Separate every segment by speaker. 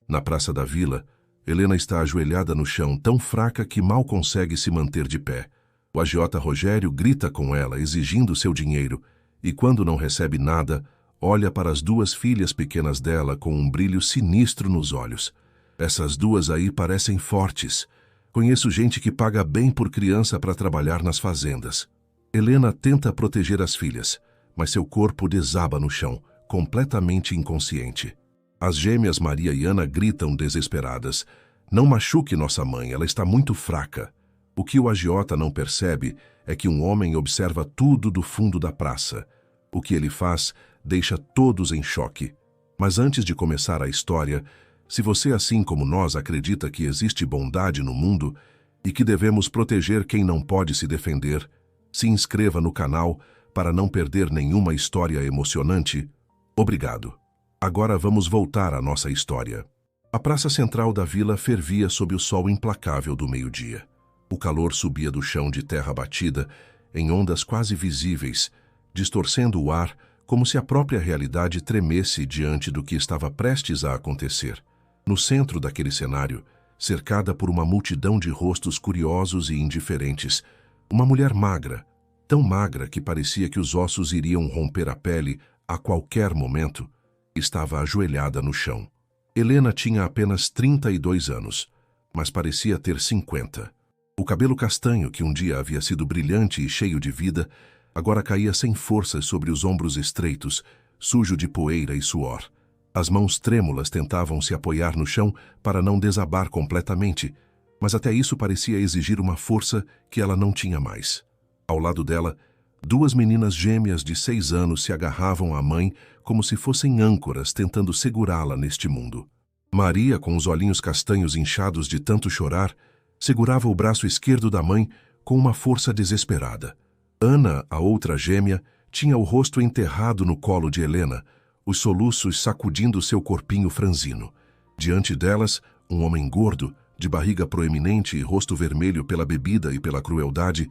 Speaker 1: Na praça da vila, Helena está ajoelhada no chão, tão fraca que mal consegue se manter de pé. O agiota Rogério grita com ela, exigindo seu dinheiro, e quando não recebe nada, olha para as duas filhas pequenas dela com um brilho sinistro nos olhos. Essas duas aí parecem fortes. Conheço gente que paga bem por criança para trabalhar nas fazendas. Helena tenta proteger as filhas, mas seu corpo desaba no chão, completamente inconsciente. As gêmeas Maria e Ana gritam desesperadas. Não machuque nossa mãe, ela está muito fraca. O que o agiota não percebe é que um homem observa tudo do fundo da praça. O que ele faz deixa todos em choque. Mas antes de começar a história, se você, assim como nós, acredita que existe bondade no mundo e que devemos proteger quem não pode se defender, se inscreva no canal para não perder nenhuma história emocionante. Obrigado. Agora vamos voltar à nossa história. A praça central da vila fervia sob o sol implacável do meio-dia. O calor subia do chão de terra batida em ondas quase visíveis, distorcendo o ar como se a própria realidade tremesse diante do que estava prestes a acontecer. No centro daquele cenário, cercada por uma multidão de rostos curiosos e indiferentes, uma mulher magra, tão magra que parecia que os ossos iriam romper a pele a qualquer momento, estava ajoelhada no chão. Helena tinha apenas 32 anos, mas parecia ter 50. O cabelo castanho, que um dia havia sido brilhante e cheio de vida, agora caía sem forças sobre os ombros estreitos, sujo de poeira e suor. As mãos trêmulas tentavam se apoiar no chão para não desabar completamente, mas até isso parecia exigir uma força que ela não tinha mais. Ao lado dela, duas meninas gêmeas de 6 anos se agarravam à mãe como se fossem âncoras tentando segurá-la neste mundo. Maria, com os olhinhos castanhos inchados de tanto chorar, segurava o braço esquerdo da mãe com uma força desesperada. Ana, a outra gêmea, tinha o rosto enterrado no colo de Helena, os soluços sacudindo seu corpinho franzino. Diante delas, um homem gordo, de barriga proeminente e rosto vermelho pela bebida e pela crueldade,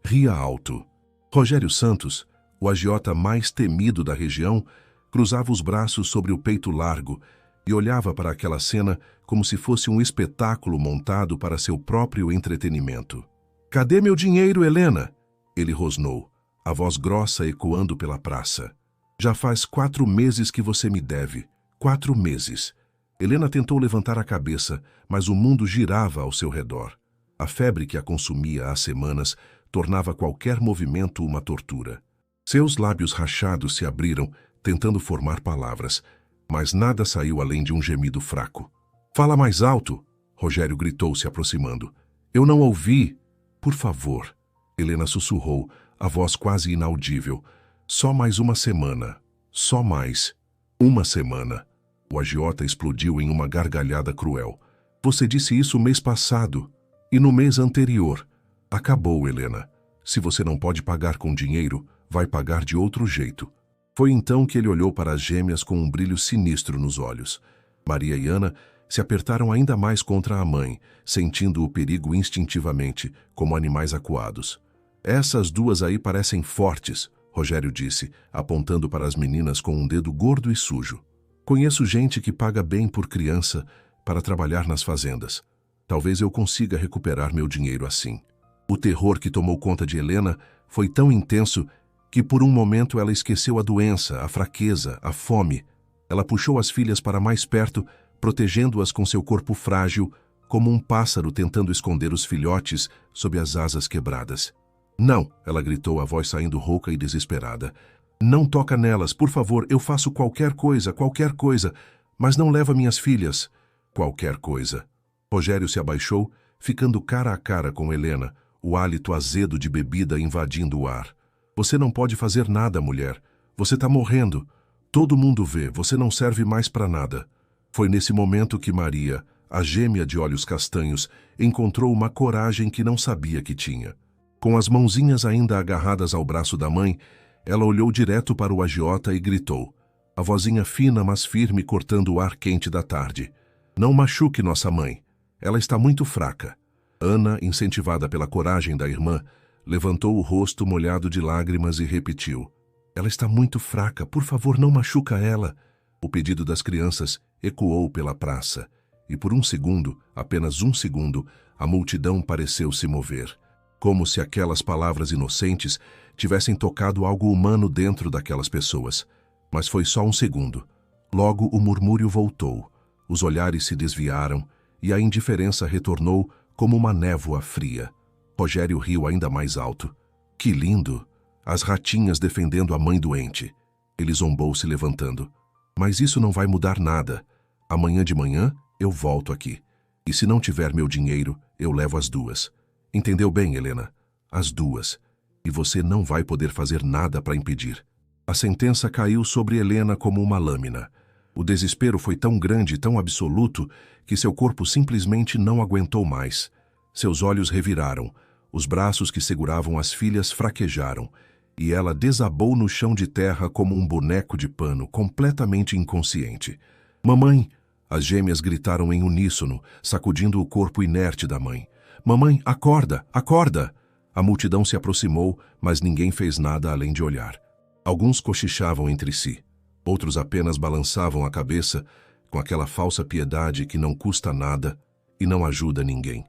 Speaker 1: ria alto. Rogério Santos, o agiota mais temido da região, cruzava os braços sobre o peito largo e olhava para aquela cena como se fosse um espetáculo montado para seu próprio entretenimento. "Cadê meu dinheiro, Helena?" ele rosnou, a voz grossa ecoando pela praça. "Já faz 4 meses que você me deve. 4 meses. Helena tentou levantar a cabeça, mas o mundo girava ao seu redor. A febre que a consumia há semanas tornava qualquer movimento uma tortura. Seus lábios rachados se abriram, tentando formar palavras, mas nada saiu além de um gemido fraco. "Fala mais alto!" Rogério gritou, se aproximando. "Eu não ouvi!" "Por favor!" Helena sussurrou, a voz quase inaudível. "Só mais uma semana. Só mais. Uma semana." O agiota explodiu em uma gargalhada cruel. "Você disse isso mês passado. E no mês anterior. Acabou, Helena. Se você não pode pagar com dinheiro, vai pagar de outro jeito." Foi então que ele olhou para as gêmeas com um brilho sinistro nos olhos. Maria e Ana se apertaram ainda mais contra a mãe, sentindo o perigo instintivamente, como animais acuados. "Essas duas aí parecem fortes", Rogério disse, apontando para as meninas com um dedo gordo e sujo. "Conheço gente que paga bem por criança para trabalhar nas fazendas. Talvez eu consiga recuperar meu dinheiro assim." O terror que tomou conta de Helena foi tão intenso que por um momento ela esqueceu a doença, a fraqueza, a fome. Ela puxou as filhas para mais perto, protegendo-as com seu corpo frágil, como um pássaro tentando esconder os filhotes sob as asas quebradas. "Não!" ela gritou, a voz saindo rouca e desesperada. "Não toca nelas, por favor, eu faço qualquer coisa, mas não leva minhas filhas." "Qualquer coisa." Rogério se abaixou, ficando cara a cara com Helena, o hálito azedo de bebida invadindo o ar. "Você não pode fazer nada, mulher. Você está morrendo. Todo mundo vê, você não serve mais para nada." Foi nesse momento que Maria, a gêmea de olhos castanhos, encontrou uma coragem que não sabia que tinha. Com as mãozinhas ainda agarradas ao braço da mãe, ela olhou direto para o agiota e gritou, a vozinha fina mas firme cortando o ar quente da tarde. "Não machuque nossa mãe. Ela está muito fraca." Ana, incentivada pela coragem da irmã, levantou o rosto molhado de lágrimas e repetiu, "Ela está muito fraca, por favor, não machuca ela." O pedido das crianças ecoou pela praça, e por um segundo, apenas um segundo, a multidão pareceu se mover, como se aquelas palavras inocentes tivessem tocado algo humano dentro daquelas pessoas. Mas foi só um segundo. Logo o murmúrio voltou, os olhares se desviaram e a indiferença retornou como uma névoa fria. Rogério riu ainda mais alto. Que lindo! As ratinhas defendendo a mãe doente. Ele zombou se levantando. Mas isso não vai mudar nada. Amanhã de manhã eu volto aqui. E se não tiver meu dinheiro, eu levo as duas. Entendeu bem, Helena? As duas. E você não vai poder fazer nada para impedir. A sentença caiu sobre Helena como uma lâmina. O desespero foi tão grande, tão absoluto, que seu corpo simplesmente não aguentou mais. Seus olhos reviraram, os braços que seguravam as filhas fraquejaram, e ela desabou no chão de terra como um boneco de pano, completamente inconsciente. Mamãe! As gêmeas gritaram em uníssono, sacudindo o corpo inerte da mãe. Mamãe, acorda! Acorda! A multidão se aproximou, mas ninguém fez nada além de olhar. Alguns cochichavam entre si. Outros apenas balançavam a cabeça com aquela falsa piedade que não custa nada e não ajuda ninguém.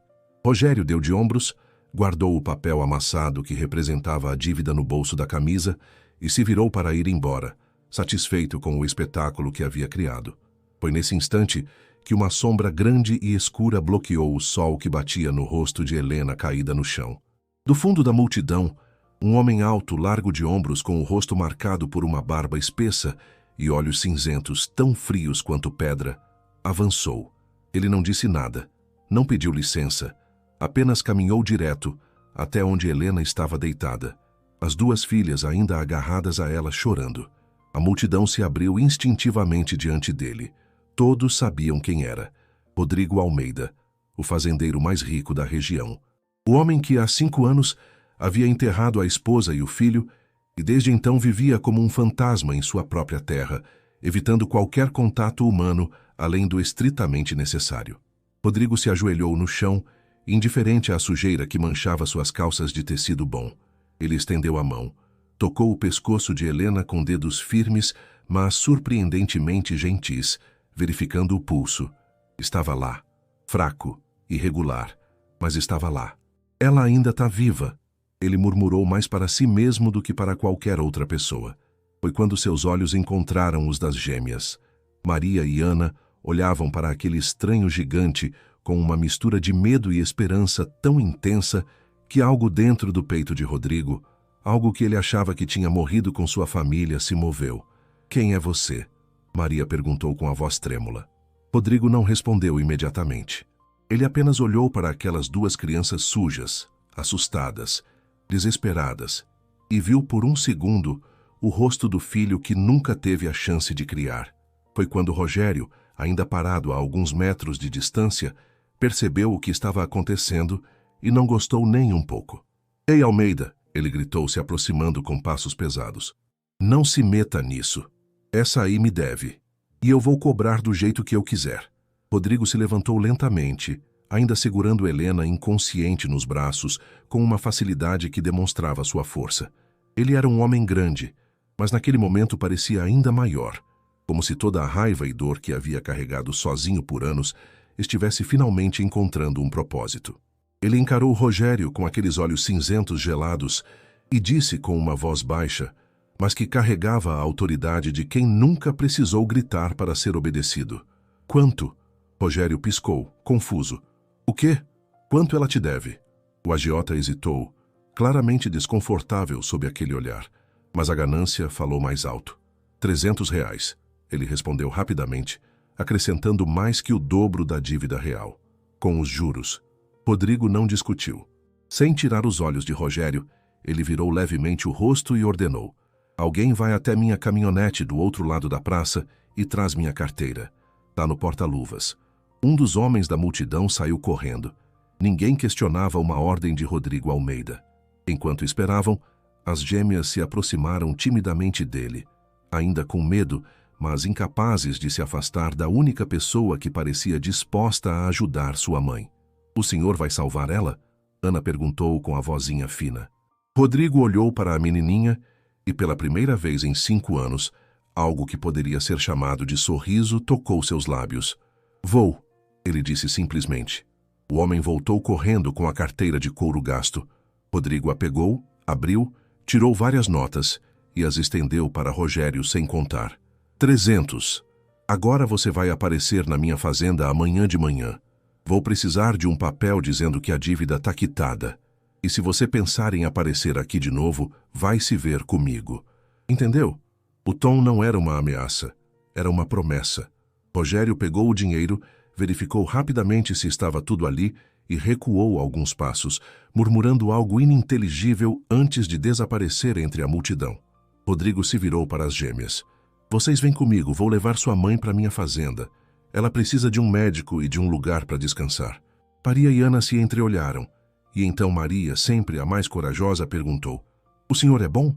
Speaker 1: Rogério deu de ombros, guardou o papel amassado que representava a dívida no bolso da camisa e se virou para ir embora, satisfeito com o espetáculo que havia criado. Foi nesse instante que uma sombra grande e escura bloqueou o sol que batia no rosto de Helena caída no chão. Do fundo da multidão, um homem alto, largo de ombros, com o rosto marcado por uma barba espessa e olhos cinzentos tão frios quanto pedra, avançou. Ele não disse nada, não pediu licença, apenas caminhou direto até onde Helena estava deitada, as duas filhas ainda agarradas a ela chorando. A multidão se abriu instintivamente diante dele. Todos sabiam quem era. Rodrigo Almeida, o fazendeiro mais rico da região. O homem que há 5 anos havia enterrado a esposa e o filho e desde então vivia como um fantasma em sua própria terra, evitando qualquer contato humano além do estritamente necessário. Rodrigo se ajoelhou no chão, indiferente à sujeira que manchava suas calças de tecido bom. Ele estendeu a mão, tocou o pescoço de Helena com dedos firmes, mas surpreendentemente gentis, verificando o pulso. Estava lá, fraco, irregular, mas estava lá. Ela ainda está viva. Ele murmurou mais para si mesmo do que para qualquer outra pessoa. Foi quando seus olhos encontraram os das gêmeas. Maria e Ana olhavam para aquele estranho gigante com uma mistura de medo e esperança tão intensa que algo dentro do peito de Rodrigo, algo que ele achava que tinha morrido com sua família, se moveu. Quem é você? Maria perguntou com a voz trêmula. Rodrigo não respondeu imediatamente. Ele apenas olhou para aquelas duas crianças sujas, assustadas, desesperadas, e viu por um segundo o rosto do filho que nunca teve a chance de criar. Foi quando Rogério, ainda parado a alguns metros de distância, percebeu o que estava acontecendo e não gostou nem um pouco. Ei, Almeida! Ele gritou, se aproximando com passos pesados. Não se meta nisso. Essa aí me deve. E eu vou cobrar do jeito que eu quiser. Rodrigo se levantou lentamente, ainda segurando Helena inconsciente nos braços, com uma facilidade que demonstrava sua força. Ele era um homem grande, mas naquele momento parecia ainda maior, como se toda a raiva e dor que havia carregado sozinho por anos estivesse finalmente encontrando um propósito. Ele encarou Rogério com aqueles olhos cinzentos gelados e disse com uma voz baixa, mas que carregava a autoridade de quem nunca precisou gritar para ser obedecido. Quanto? Rogério piscou, confuso. O quê? Quanto ela te deve? O agiota hesitou, claramente desconfortável sob aquele olhar, mas a ganância falou mais alto. 300 reais, ele respondeu rapidamente, acrescentando mais que o dobro da dívida real. Com os juros. Rodrigo não discutiu. Sem tirar os olhos de Rogério, ele virou levemente o rosto e ordenou. Alguém vai até minha caminhonete do outro lado da praça e traz minha carteira. Tá no porta-luvas. Um dos homens da multidão saiu correndo. Ninguém questionava uma ordem de Rodrigo Almeida. Enquanto esperavam, as gêmeas se aproximaram timidamente dele, ainda com medo, mas incapazes de se afastar da única pessoa que parecia disposta a ajudar sua mãe. O senhor vai salvar ela? Ana perguntou com a vozinha fina. Rodrigo olhou para a menininha e, pela primeira vez em 5 anos, algo que poderia ser chamado de sorriso tocou seus lábios. Vou. Ele disse simplesmente. O homem voltou correndo com a carteira de couro gasto. Rodrigo a pegou, abriu, tirou várias notas e as estendeu para Rogério sem contar. 300. Agora você vai aparecer na minha fazenda amanhã de manhã. Vou precisar de um papel dizendo que a dívida está quitada. E se você pensar em aparecer aqui de novo, vai se ver comigo. Entendeu? O tom não era uma ameaça, era uma promessa. Rogério pegou o dinheiro, verificou rapidamente se estava tudo ali e recuou alguns passos, murmurando algo ininteligível antes de desaparecer entre a multidão. Rodrigo se virou para as gêmeas. Vocês vêm comigo, vou levar sua mãe para minha fazenda. Ela precisa de um médico e de um lugar para descansar. Maria e Ana se entreolharam, e então Maria, sempre a mais corajosa, perguntou: O senhor é bom?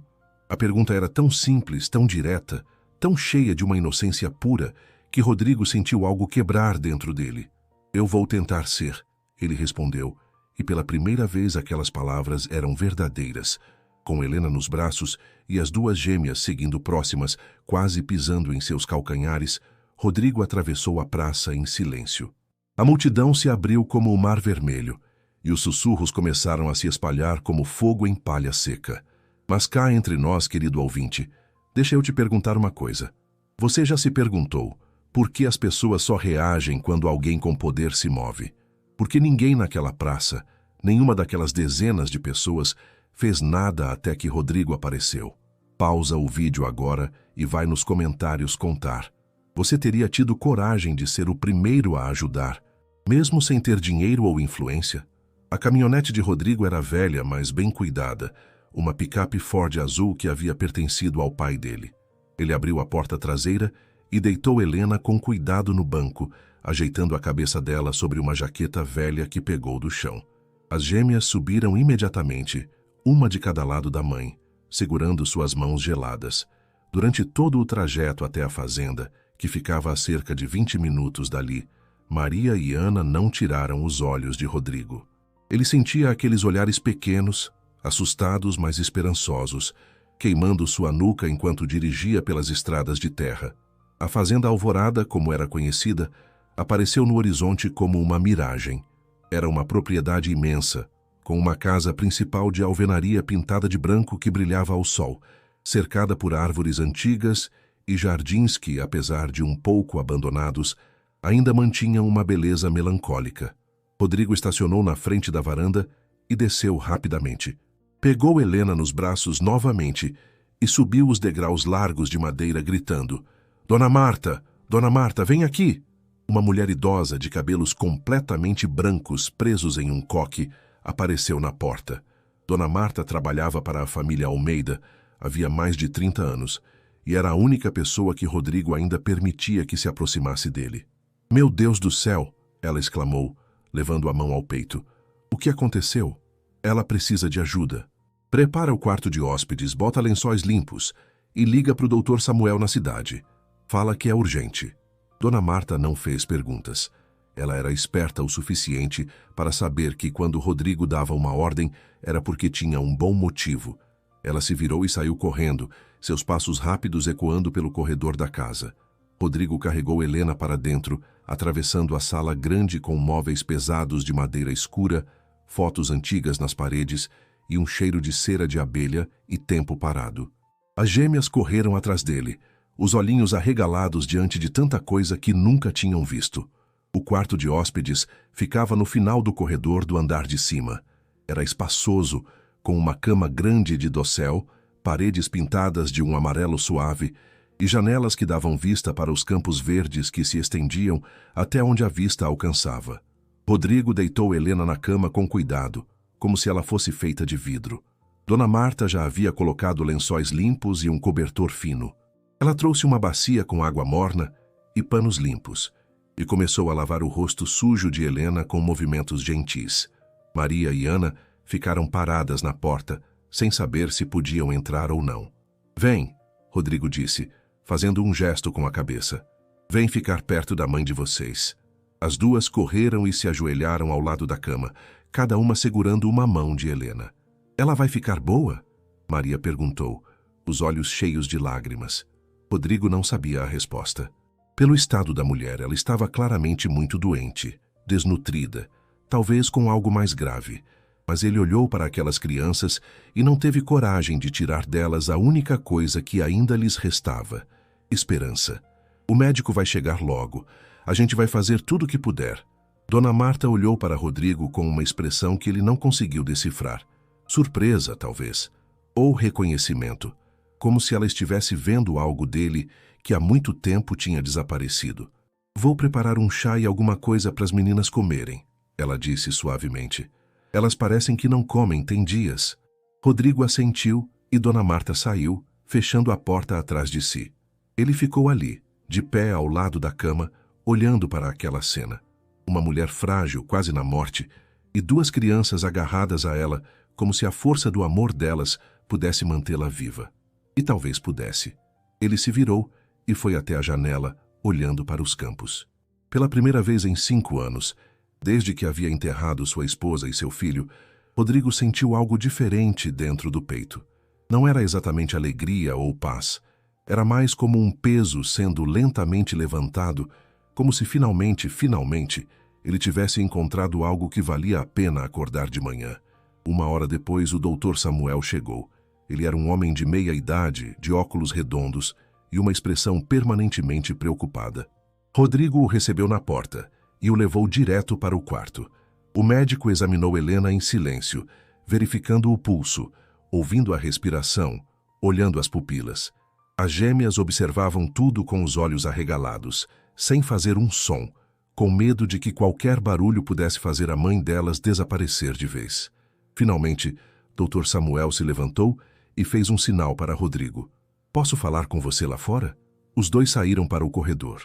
Speaker 1: A pergunta era tão simples, tão direta, tão cheia de uma inocência pura, que Rodrigo sentiu algo quebrar dentro dele. Eu vou tentar ser, ele respondeu, e pela primeira vez aquelas palavras eram verdadeiras. Com Helena nos braços e as duas gêmeas seguindo próximas, quase pisando em seus calcanhares, Rodrigo atravessou a praça em silêncio. A multidão se abriu como o mar vermelho, e os sussurros começaram a se espalhar como fogo em palha seca. Mas cá entre nós, querido ouvinte, deixa eu te perguntar uma coisa. Você já se perguntou por que as pessoas só reagem quando alguém com poder se move? Porque ninguém naquela praça, nenhuma daquelas dezenas de pessoas, fez nada até que Rodrigo apareceu. Pausa o vídeo agora e vai nos comentários contar. Você teria tido coragem de ser o primeiro a ajudar, mesmo sem ter dinheiro ou influência? A caminhonete de Rodrigo era velha, mas bem cuidada, uma picape Ford azul que havia pertencido ao pai dele. Ele abriu a porta traseira e deitou Helena com cuidado no banco, ajeitando a cabeça dela sobre uma jaqueta velha que pegou do chão. As gêmeas subiram imediatamente, uma de cada lado da mãe, segurando suas mãos geladas. Durante todo o trajeto até a fazenda, que ficava a cerca de 20 minutos dali, Maria e Ana não tiraram os olhos de Rodrigo. Ele sentia aqueles olhares pequenos, assustados mas esperançosos, queimando sua nuca enquanto dirigia pelas estradas de terra. A Fazenda Alvorada, como era conhecida, apareceu no horizonte como uma miragem. Era uma propriedade imensa, com uma casa principal de alvenaria pintada de branco que brilhava ao sol, cercada por árvores antigas e jardins que, apesar de um pouco abandonados, ainda mantinham uma beleza melancólica. Rodrigo estacionou na frente da varanda e desceu rapidamente. Pegou Helena nos braços novamente e subiu os degraus largos de madeira gritando: Dona Marta, vem aqui! Uma mulher idosa de cabelos completamente brancos presos em um coque apareceu na porta. Dona Marta trabalhava para a família Almeida havia mais de 30 anos e era a única pessoa que Rodrigo ainda permitia que se aproximasse dele. Meu Deus do céu! Ela exclamou, levando a mão ao peito. O que aconteceu? Ela precisa de ajuda. Prepara o quarto de hóspedes, bota lençóis limpos e liga para o Dr. Samuel na cidade. Fala que é urgente. Dona Marta não fez perguntas. Ela era esperta o suficiente para saber que quando Rodrigo dava uma ordem era porque tinha um bom motivo. Ela se virou e saiu correndo, seus passos rápidos ecoando pelo corredor da casa. Rodrigo carregou Helena para dentro, atravessando a sala grande com móveis pesados de madeira escura, fotos antigas nas paredes e um cheiro de cera de abelha e tempo parado. As gêmeas correram atrás dele, os olhinhos arregalados diante de tanta coisa que nunca tinham visto. O quarto de hóspedes ficava no final do corredor do andar de cima. Era espaçoso, com uma cama grande de dossel, paredes pintadas de um amarelo suave e janelas que davam vista para os campos verdes que se estendiam até onde a vista alcançava. Rodrigo deitou Helena na cama com cuidado, como se ela fosse feita de vidro. Dona Marta já havia colocado lençóis limpos e um cobertor fino. Ela trouxe uma bacia com água morna e panos limpos, e começou a lavar o rosto sujo de Helena com movimentos gentis. Maria e Ana ficaram paradas na porta, sem saber se podiam entrar ou não. Vem, Rodrigo disse, fazendo um gesto com a cabeça. Vem ficar perto da mãe de vocês. As duas correram e se ajoelharam ao lado da cama, cada uma segurando uma mão de Helena. Ela vai ficar boa? Maria perguntou, os olhos cheios de lágrimas. Rodrigo não sabia a resposta. Pelo estado da mulher, ela estava claramente muito doente, desnutrida, talvez com algo mais grave. Mas ele olhou para aquelas crianças e não teve coragem de tirar delas a única coisa que ainda lhes restava: esperança. O médico vai chegar logo. A gente vai fazer tudo o que puder. Dona Marta olhou para Rodrigo com uma expressão que ele não conseguiu decifrar. Surpresa, talvez. Ou reconhecimento. Como se ela estivesse vendo algo dele que há muito tempo tinha desaparecido. Vou preparar um chá e alguma coisa para as meninas comerem, ela disse suavemente. Elas parecem que não comem tem dias. Rodrigo assentiu e Dona Marta saiu, fechando a porta atrás de si. Ele ficou ali, de pé ao lado da cama, olhando para aquela cena. Uma mulher frágil, quase na morte, e duas crianças agarradas a ela, como se a força do amor delas pudesse mantê-la viva. E talvez pudesse. Ele se virou e foi até a janela, olhando para os campos. Pela primeira vez em 5 anos, desde que havia enterrado sua esposa e seu filho, Rodrigo sentiu algo diferente dentro do peito. Não era exatamente alegria ou paz. Era mais como um peso sendo lentamente levantado, como se finalmente, ele tivesse encontrado algo que valia a pena acordar de manhã. 1 hora depois, o Dr. Samuel chegou. Ele era um homem de meia idade, de óculos redondos e uma expressão permanentemente preocupada. Rodrigo o recebeu na porta e o levou direto para o quarto. O médico examinou Helena em silêncio, verificando o pulso, ouvindo a respiração, olhando as pupilas. As gêmeas observavam tudo com os olhos arregalados, sem fazer um som, com medo de que qualquer barulho pudesse fazer a mãe delas desaparecer de vez. Finalmente, Dr. Samuel se levantou e fez um sinal para Rodrigo. Posso falar com você lá fora? Os dois saíram para o corredor.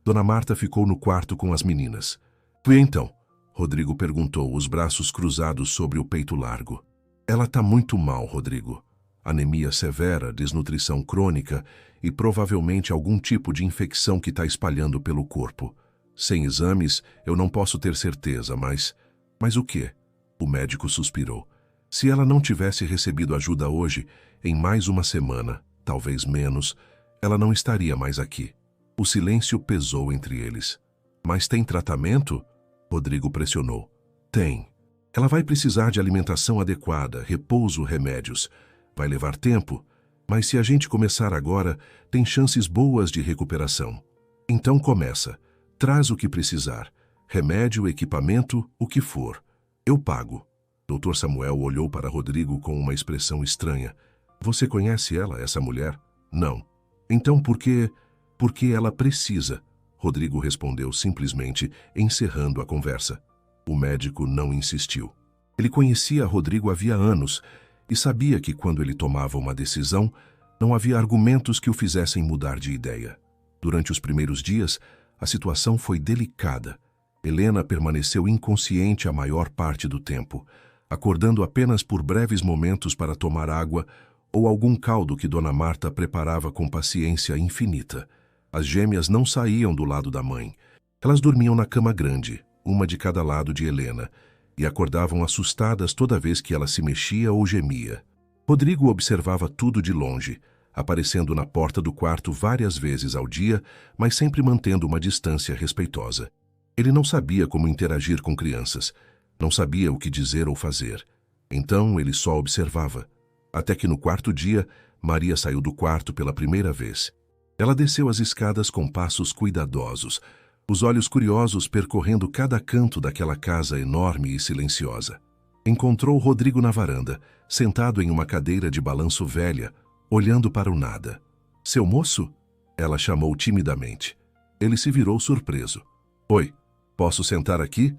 Speaker 1: Dona Marta ficou no quarto com as meninas. E então? Rodrigo perguntou, os braços cruzados sobre o peito largo. Ela está muito mal, Rodrigo. Anemia severa, desnutrição crônica e provavelmente algum tipo de infecção que está espalhando pelo corpo. Sem exames, eu não posso ter certeza, mas... Mas o quê? O médico suspirou. Se ela não tivesse recebido ajuda hoje, em mais 1 semana, talvez menos, ela não estaria mais aqui. O silêncio pesou entre eles. Mas tem tratamento? Rodrigo pressionou. Tem. Ela vai precisar de alimentação adequada, repouso, remédios. Vai levar tempo, mas se a gente começar agora, tem chances boas de recuperação. Então começa. Traz o que precisar. Remédio, equipamento, o que for. Eu pago. Dr. Samuel olhou para Rodrigo com uma expressão estranha. Você conhece ela, essa mulher? Não. Então por que... Porque ela precisa. Rodrigo respondeu simplesmente, encerrando a conversa. O médico não insistiu. Ele conhecia Rodrigo havia anos e sabia que quando ele tomava uma decisão, não havia argumentos que o fizessem mudar de ideia. Durante os primeiros dias, a situação foi delicada. Helena permaneceu inconsciente a maior parte do tempo, acordando apenas por breves momentos para tomar água ou algum caldo que Dona Marta preparava com paciência infinita. As gêmeas não saíam do lado da mãe. Elas dormiam na cama grande, uma de cada lado de Helena, e acordavam assustadas toda vez que ela se mexia ou gemia. Rodrigo observava tudo de longe, aparecendo na porta do quarto várias vezes ao dia, mas sempre mantendo uma distância respeitosa. Ele não sabia como interagir com crianças, não sabia o que dizer ou fazer. Então ele só observava. Até que no 4º dia, Maria saiu do quarto pela primeira vez. Ela desceu as escadas com passos cuidadosos, os olhos curiosos percorrendo cada canto daquela casa enorme e silenciosa. Encontrou Rodrigo na varanda, sentado em uma cadeira de balanço velha, olhando para o nada. Seu moço? Ela chamou timidamente. Ele se virou surpreso. Oi, posso sentar aqui?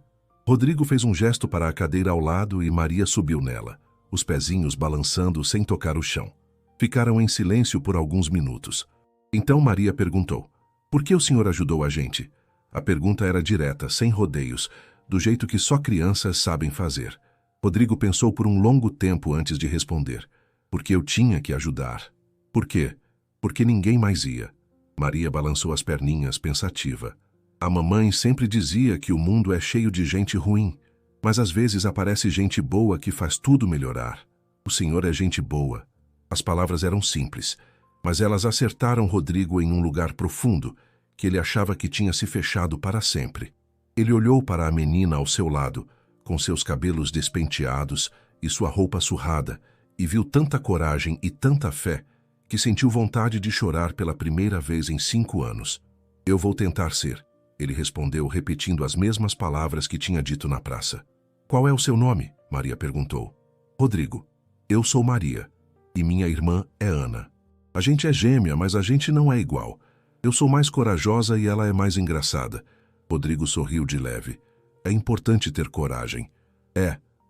Speaker 1: Rodrigo fez um gesto para a cadeira ao lado e Maria subiu nela, os pezinhos balançando sem tocar o chão. Ficaram em silêncio por alguns minutos. Então Maria perguntou, por que o senhor ajudou a gente? A pergunta era direta, sem rodeios, do jeito que só crianças sabem fazer. Rodrigo pensou por um longo tempo antes de responder. Porque eu tinha que ajudar. Por quê? Porque ninguém mais ia. Maria balançou as perninhas, pensativa. A mamãe sempre dizia que o mundo é cheio de gente ruim, mas às vezes aparece gente boa que faz tudo melhorar. O senhor é gente boa. As palavras eram simples, mas elas acertaram Rodrigo em um lugar profundo, que ele achava que tinha se fechado para sempre. Ele olhou para a menina ao seu lado, com seus cabelos despenteados e sua roupa surrada, e viu tanta coragem e tanta fé que sentiu vontade de chorar pela primeira vez em 5 anos. Eu vou tentar ser, ele respondeu, repetindo as mesmas palavras que tinha dito na praça. Qual é o seu nome? Maria perguntou. Rodrigo. Eu sou Maria, e minha irmã é Ana. A gente é gêmea, mas a gente não é igual. Eu sou mais corajosa e ela é mais engraçada. Rodrigo sorriu de leve. É importante ter coragem.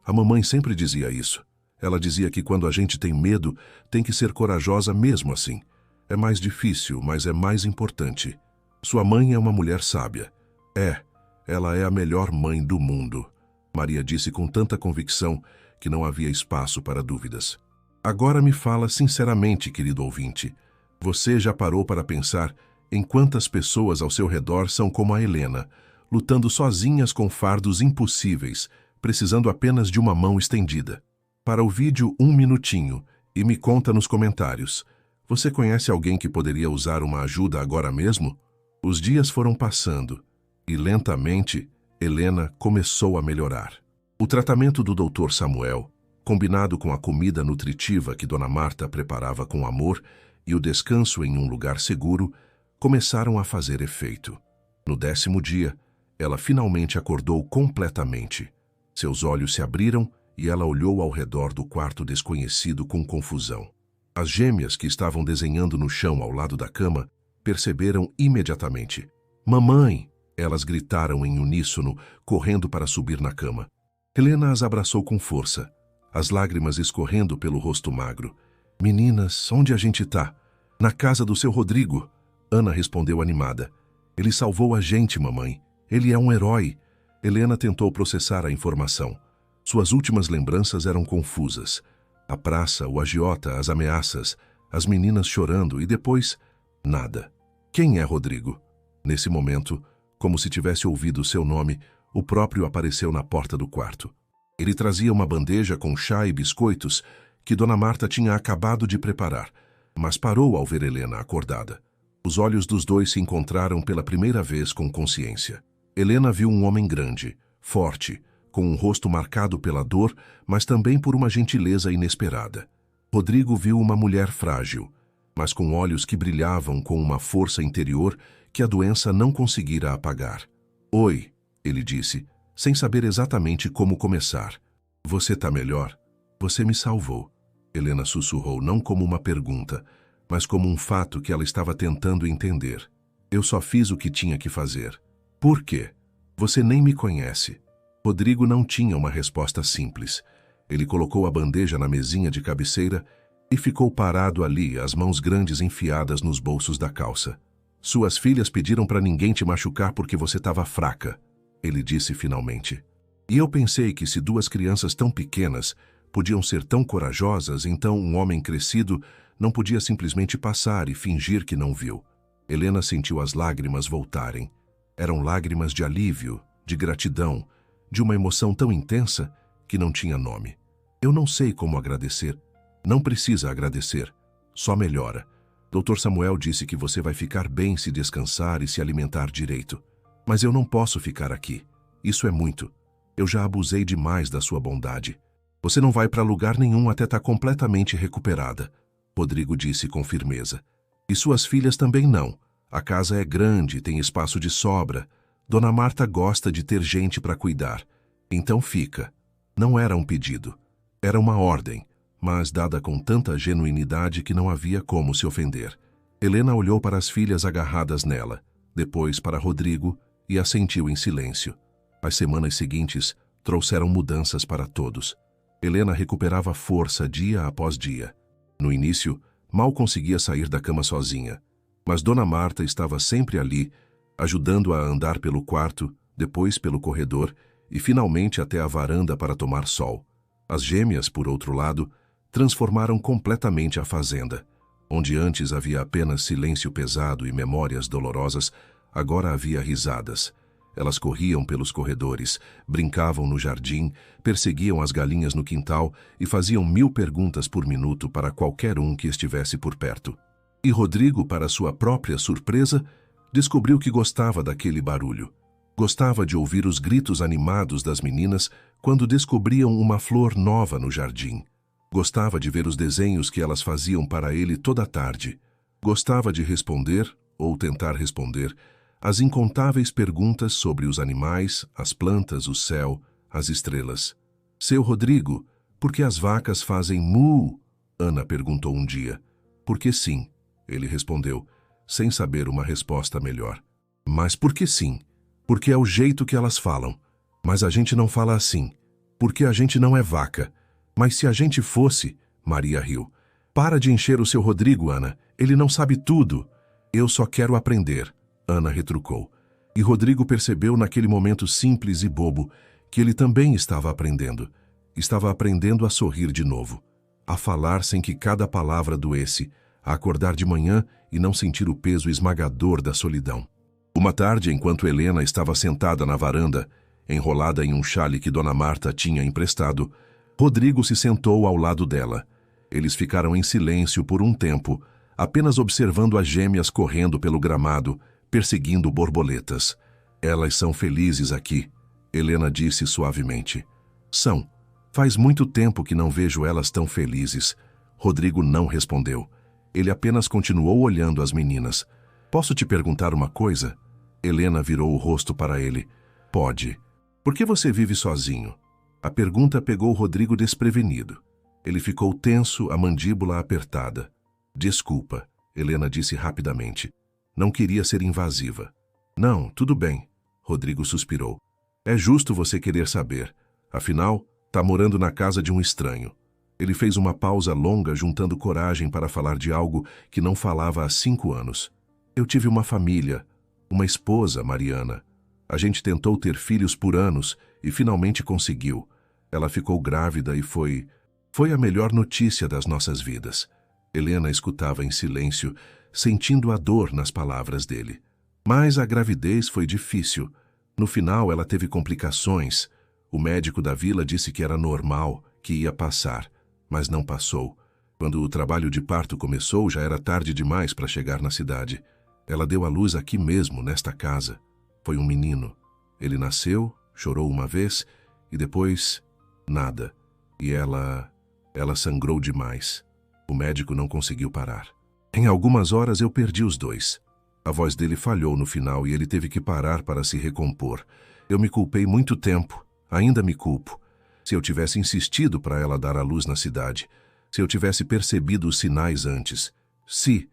Speaker 1: A mamãe sempre dizia isso. Ela dizia que quando a gente tem medo, tem que ser corajosa mesmo assim. É mais difícil, mas é mais importante. Sua mãe é uma mulher sábia. Ela é a melhor mãe do mundo. Maria disse com tanta convicção que não havia espaço para dúvidas. Agora me fala sinceramente, querido ouvinte. Você já parou para pensar em quantas pessoas ao seu redor são como a Helena, lutando sozinhas com fardos impossíveis, precisando apenas de uma mão estendida? Para o vídeo 1 minutinho e me conta nos comentários. Você conhece alguém que poderia usar uma ajuda agora mesmo? Os dias foram passando e, lentamente, Helena começou a melhorar. O tratamento do Dr. Samuel, combinado com a comida nutritiva que Dona Marta preparava com amor e o descanso em um lugar seguro, começaram a fazer efeito. No 10º dia, ela finalmente acordou completamente. Seus olhos se abriram e ela olhou ao redor do quarto desconhecido com confusão. As gêmeas que estavam desenhando no chão ao lado da cama perceberam imediatamente. Mamãe! Elas gritaram em uníssono, correndo para subir na cama. Helena as abraçou com força, as lágrimas escorrendo pelo rosto magro. Meninas, onde a gente tá? Na casa do seu Rodrigo. Ana respondeu animada. Ele salvou a gente, mamãe. Ele é um herói. Helena tentou processar a informação. Suas últimas lembranças eram confusas. A praça, o agiota, as ameaças, as meninas chorando e depois, nada. Quem é Rodrigo? Nesse momento, como se tivesse ouvido seu nome, o próprio apareceu na porta do quarto. Ele trazia uma bandeja com chá e biscoitos que Dona Marta tinha acabado de preparar, mas parou ao ver Helena acordada. Os olhos dos dois se encontraram pela primeira vez com consciência. Helena viu um homem grande, forte, com um rosto marcado pela dor, mas também por uma gentileza inesperada. Rodrigo viu uma mulher frágil, mas com olhos que brilhavam com uma força interior que a doença não conseguira apagar. Oi, ele disse, sem saber exatamente como começar. Você tá melhor? Você me salvou. Helena sussurrou não como uma pergunta, mas como um fato que ela estava tentando entender. Eu só fiz o que tinha que fazer. Por quê? Você nem me conhece. Rodrigo não tinha uma resposta simples. Ele colocou a bandeja na mesinha de cabeceira e ficou parado ali, as mãos grandes enfiadas nos bolsos da calça. Suas filhas pediram para ninguém te machucar porque você estava fraca, ele disse finalmente. E eu pensei que se 2 crianças tão pequenas podiam ser tão corajosas, então um homem crescido não podia simplesmente passar e fingir que não viu. Helena sentiu as lágrimas voltarem. Eram lágrimas de alívio, de gratidão, de uma emoção tão intensa que não tinha nome. Eu não sei como agradecer. Não precisa agradecer. Só melhora. Dr. Samuel disse que você vai ficar bem se descansar e se alimentar direito. Mas eu não posso ficar aqui. Isso é muito. Eu já abusei demais da sua bondade. Você não vai para lugar nenhum até estar completamente recuperada, Rodrigo disse com firmeza. E suas filhas também não. A casa é grande, tem espaço de sobra. Dona Marta gosta de ter gente para cuidar. Então fica. Não era um pedido. Era uma ordem, mas dada com tanta genuinidade que não havia como se ofender. Helena olhou para as filhas agarradas nela, depois para Rodrigo e assentiu em silêncio. As semanas seguintes trouxeram mudanças para todos. Helena recuperava força dia após dia. No início, mal conseguia sair da cama sozinha, mas Dona Marta estava sempre ali, ajudando-a a andar pelo quarto, depois pelo corredor e finalmente até a varanda para tomar sol. As gêmeas, por outro lado, transformaram completamente a fazenda. Onde antes havia apenas silêncio pesado e memórias dolorosas, agora havia risadas. Elas corriam pelos corredores, brincavam no jardim, perseguiam as galinhas no quintal e faziam 1000 perguntas por minuto para qualquer um que estivesse por perto. E Rodrigo, para sua própria surpresa, Descobriu que gostava daquele barulho. Gostava de ouvir os gritos animados das meninas quando descobriam uma flor nova no jardim. Gostava de ver os desenhos que elas faziam para ele toda a tarde. Gostava de responder, ou tentar responder, as incontáveis perguntas sobre os animais, as plantas, o céu, as estrelas. Seu Rodrigo, por que as vacas fazem mu? Ana perguntou um dia. Porque sim, ele respondeu, sem saber uma resposta melhor. Mas por que sim? Porque é o jeito que elas falam. Mas a gente não fala assim. Porque a gente não é vaca. Mas se a gente fosse... Maria riu. Para de encher o seu Rodrigo, Ana. Ele não sabe tudo. Eu só quero aprender, Ana retrucou. E Rodrigo percebeu naquele momento simples e bobo que ele também estava aprendendo. Estava aprendendo a sorrir de novo. A falar sem que cada palavra doesse. A acordar de manhã e não sentir o peso esmagador da solidão. Uma tarde, enquanto Helena estava sentada na varanda, enrolada em um xale que Dona Marta tinha emprestado, Rodrigo se sentou ao lado dela. Eles ficaram em silêncio por um tempo, apenas observando as gêmeas correndo pelo gramado, perseguindo borboletas. Elas são felizes aqui, Helena disse suavemente. São. Faz muito tempo que não vejo elas tão felizes. Rodrigo não respondeu. Ele apenas continuou olhando as meninas. Posso te perguntar uma coisa? Helena virou o rosto para ele. Pode. Por que você vive sozinho? A pergunta pegou Rodrigo desprevenido. Ele ficou tenso, a mandíbula apertada. Desculpa, Helena disse rapidamente. Não queria ser invasiva. Não, tudo bem, Rodrigo suspirou. É justo você querer saber. Afinal, tá morando na casa de um estranho. Ele fez uma pausa longa, juntando coragem para falar de algo que não falava há 5 anos. Eu tive uma família, uma esposa, Mariana. A gente tentou ter filhos por anos e finalmente conseguiu. Ela ficou grávida e foi a melhor notícia das nossas vidas. Helena escutava em silêncio, sentindo a dor nas palavras dele. Mas a gravidez foi difícil. No final, ela teve complicações. O médico da vila disse que era normal, que ia passar, mas não passou. Quando o trabalho de parto começou, já era tarde demais para chegar na cidade. Ela deu à luz aqui mesmo, nesta casa. Foi um menino. Ele nasceu, chorou uma vez e depois, nada. E ela sangrou demais. O médico não conseguiu parar. Em algumas horas eu perdi os dois. A voz dele falhou no final e ele teve que parar para se recompor. Eu me culpei muito tempo. Ainda me culpo. Se eu tivesse insistido para ela dar à luz na cidade. Se eu tivesse percebido os sinais antes. Se.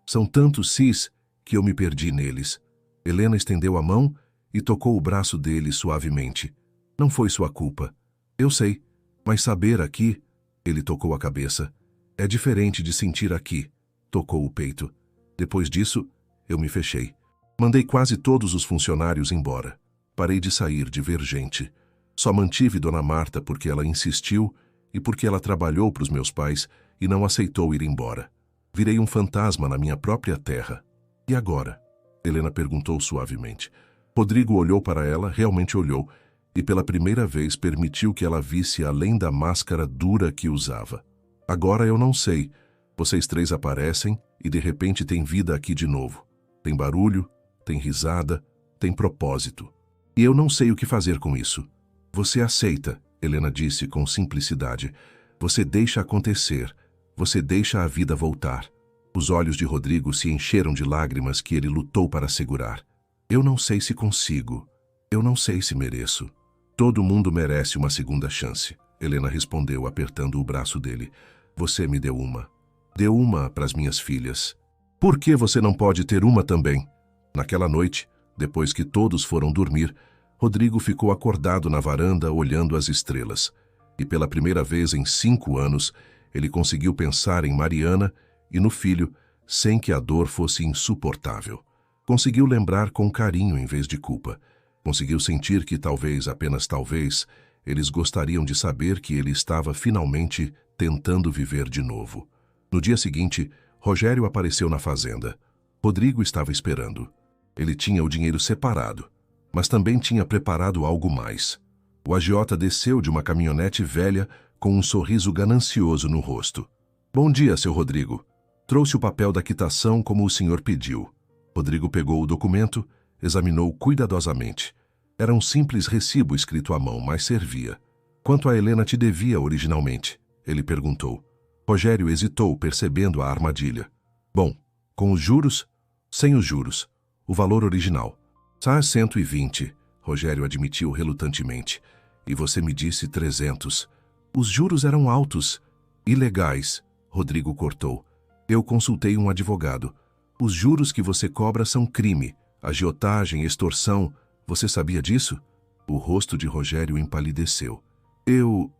Speaker 1: São tantos sis que eu me perdi neles. Helena estendeu a mão e tocou o braço dele suavemente. Não foi sua culpa. Eu sei, mas saber aqui... Ele tocou a cabeça. É diferente de sentir aqui. Tocou o peito. Depois disso, eu me fechei. Mandei quase todos os funcionários embora. Parei de sair, de ver gente. Só mantive Dona Marta porque ela insistiu e porque ela trabalhou para os meus pais e não aceitou ir embora. Virei um fantasma na minha própria terra. E agora? Helena perguntou suavemente. Rodrigo olhou para ela, realmente olhou, e pela primeira vez permitiu que ela visse além da máscara dura que usava. Agora eu não sei. Vocês três aparecem e de repente tem vida aqui de novo. Tem barulho, tem risada, tem propósito. E eu não sei o que fazer com isso. Você aceita, Helena disse com simplicidade. Você deixa acontecer. Você deixa a vida voltar. Os olhos de Rodrigo se encheram de lágrimas que ele lutou para segurar. Eu não sei se consigo. Eu não sei se mereço. Todo mundo merece uma segunda chance, Helena respondeu, apertando o braço dele. Você me deu uma. Deu uma para as minhas filhas. Por que você não pode ter uma também? Naquela noite, depois que todos foram dormir, Rodrigo ficou acordado na varanda olhando as estrelas. E pela primeira vez em 5 anos, ele conseguiu pensar em Mariana e no filho, sem que a dor fosse insuportável. Conseguiu lembrar com carinho em vez de culpa. Conseguiu sentir que talvez, apenas talvez, eles gostariam de saber que ele estava finalmente tentando viver de novo. No dia seguinte, Rogério apareceu na fazenda. Rodrigo estava esperando. Ele tinha o dinheiro separado, mas também tinha preparado algo mais. O agiota desceu de uma caminhonete velha com um sorriso ganancioso no rosto. Bom dia, seu Rodrigo. Trouxe o papel da quitação como o senhor pediu. Rodrigo pegou o documento, examinou cuidadosamente. Era um simples recibo escrito à mão, mas servia. Quanto a Helena te devia originalmente? Ele perguntou. Rogério hesitou, percebendo a armadilha. Bom, com os juros? Sem os juros. O valor original. 120, Rogério admitiu relutantemente. E você me disse 300. Os juros eram altos. Ilegais, Rodrigo cortou. Eu consultei um advogado. Os juros que você cobra são crime, agiotagem, extorsão. Você sabia disso? O rosto de Rogério empalideceu. Eu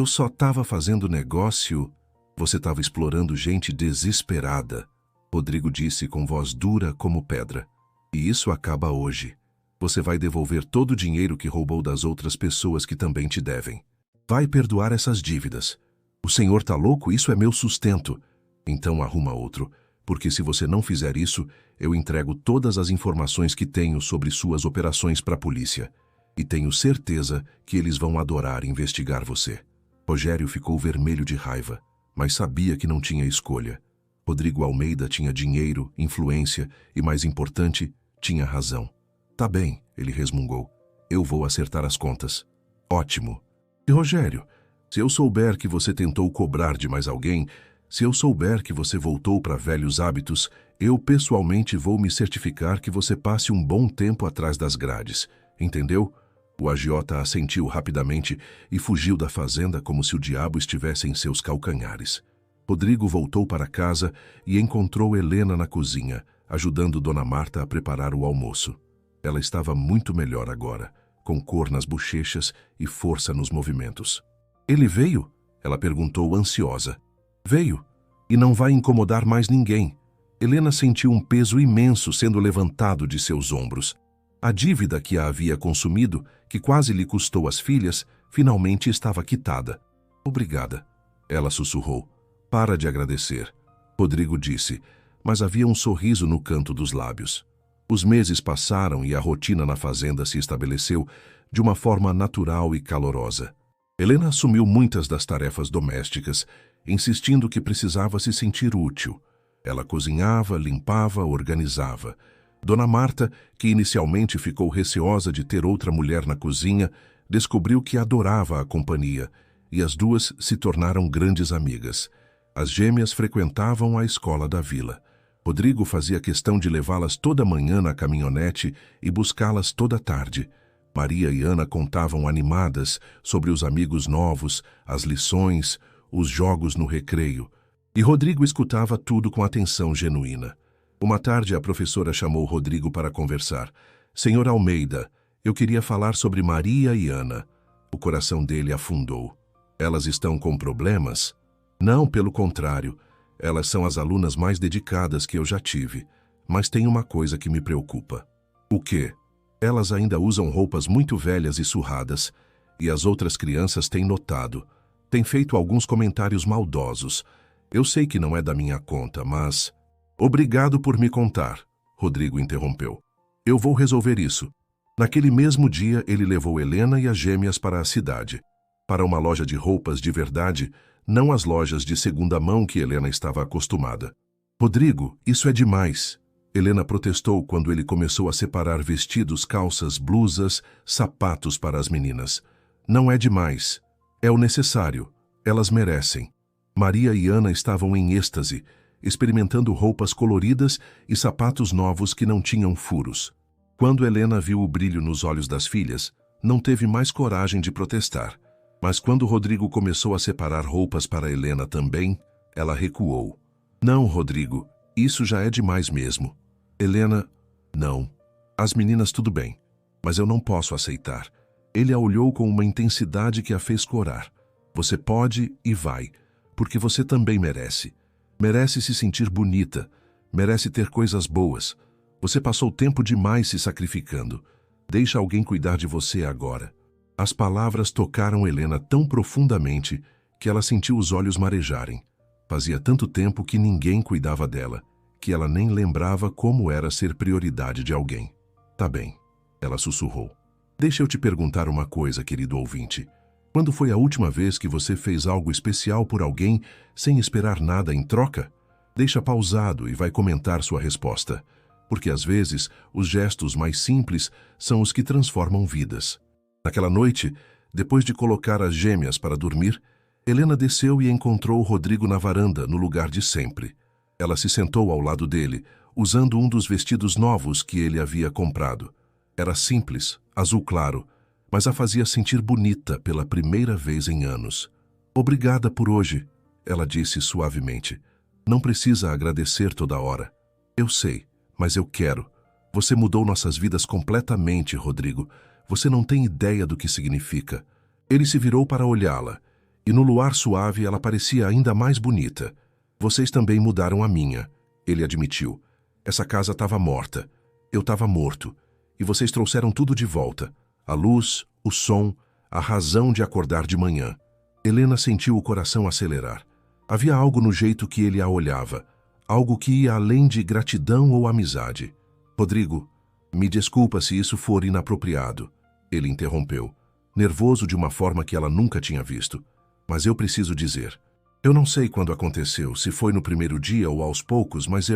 Speaker 1: só estava fazendo negócio. Você estava explorando gente desesperada, Rodrigo disse com voz dura como pedra. E isso acaba hoje. Você vai devolver todo o dinheiro que roubou das outras pessoas que também te devem. Vai perdoar essas dívidas. O senhor tá louco? Isso é meu sustento. Então arruma outro, porque se você não fizer isso, eu entrego todas as informações que tenho sobre suas operações para a polícia. E tenho certeza que eles vão adorar investigar você. Rogério ficou vermelho de raiva, mas sabia que não tinha escolha. Rodrigo Almeida tinha dinheiro, influência e, mais importante, tinha razão. Tá bem, ele resmungou. Eu vou acertar as contas. Ótimo. E Rogério, se eu souber que você tentou cobrar de mais alguém, se eu souber que você voltou para velhos hábitos, eu pessoalmente vou me certificar que você passe um bom tempo atrás das grades. Entendeu? O agiota assentiu rapidamente e fugiu da fazenda como se o diabo estivesse em seus calcanhares. Rodrigo voltou para casa e encontrou Helena na cozinha, ajudando Dona Marta a preparar o almoço. Ela estava muito melhor agora, com cor nas bochechas e força nos movimentos. Ele veio? Ela perguntou ansiosa. Veio. E não vai incomodar mais ninguém. Helena sentiu um peso imenso sendo levantado de seus ombros. A dívida que a havia consumido, que quase lhe custou as filhas, finalmente estava quitada. Obrigada. Ela sussurrou. Para de agradecer. Rodrigo disse, mas havia um sorriso no canto dos lábios. Os meses passaram e a rotina na fazenda se estabeleceu de uma forma natural e calorosa. Helena assumiu muitas das tarefas domésticas, insistindo que precisava se sentir útil. Ela cozinhava, limpava, organizava. Dona Marta, que inicialmente ficou receosa de ter outra mulher na cozinha, descobriu que adorava a companhia, e as duas se tornaram grandes amigas. As gêmeas frequentavam a escola da vila. Rodrigo fazia questão de levá-las toda manhã na caminhonete e buscá-las toda tarde. Maria e Ana contavam animadas sobre os amigos novos, as lições, os jogos no recreio. E Rodrigo escutava tudo com atenção genuína. Uma tarde, a professora chamou Rodrigo para conversar. Senhor Almeida, eu queria falar sobre Maria e Ana. O coração dele afundou. Elas estão com problemas? Não, pelo contrário. Elas são as alunas mais dedicadas que eu já tive. Mas tem uma coisa que me preocupa. O quê? Elas ainda usam roupas muito velhas e surradas. E as outras crianças têm notado. Têm feito alguns comentários maldosos. Eu sei que não é da minha conta, mas... Obrigado por me contar, Rodrigo interrompeu. Eu vou resolver isso. Naquele mesmo dia, ele levou Helena e as gêmeas para a cidade. Para uma loja de roupas de verdade, não as lojas de segunda mão que Helena estava acostumada. Rodrigo, isso é demais. Helena protestou quando ele começou a separar vestidos, calças, blusas, sapatos para as meninas. Não é demais. É o necessário. Elas merecem. Maria e Ana estavam em êxtase, experimentando roupas coloridas e sapatos novos que não tinham furos. Quando Helena viu o brilho nos olhos das filhas, não teve mais coragem de protestar. Mas quando Rodrigo começou a separar roupas para Helena também, ela recuou. Não, Rodrigo, isso já é demais mesmo. Helena, não. As meninas tudo bem, mas eu não posso aceitar. Ele a olhou com uma intensidade que a fez corar. Você pode e vai, porque você também merece. Merece se sentir bonita, merece ter coisas boas. Você passou tempo demais se sacrificando. Deixa alguém cuidar de você agora. As palavras tocaram Helena tão profundamente que ela sentiu os olhos marejarem. Fazia tanto tempo que ninguém cuidava dela, que ela nem lembrava como era ser prioridade de alguém. Tá bem, ela sussurrou. Deixa eu te perguntar uma coisa, querido ouvinte. Quando foi a última vez que você fez algo especial por alguém sem esperar nada em troca? Deixa pausado e vai comentar sua resposta, porque às vezes os gestos mais simples são os que transformam vidas. Naquela noite, depois de colocar as gêmeas para dormir, Helena desceu e encontrou Rodrigo na varanda, no lugar de sempre. Ela se sentou ao lado dele, usando um dos vestidos novos que ele havia comprado. Era simples, azul claro, mas a fazia sentir bonita pela primeira vez em anos. Obrigada por hoje, ela disse suavemente. Não precisa agradecer toda hora. Eu sei, mas eu quero. Você mudou nossas vidas completamente, Rodrigo. Você não tem ideia do que significa. Ele se virou para olhá-la, e no luar suave ela parecia ainda mais bonita. Vocês também mudaram a minha, ele admitiu. Essa casa estava morta. Eu estava morto. E vocês trouxeram tudo de volta. A luz, o som, a razão de acordar de manhã. Helena sentiu o coração acelerar. Havia algo no jeito que ele a olhava, algo que ia além de gratidão ou amizade. Rodrigo, me desculpa se isso for inapropriado, ele interrompeu, nervoso de uma forma que ela nunca tinha visto. Mas eu preciso dizer. Eu não sei quando aconteceu, se foi no primeiro dia ou aos poucos, mas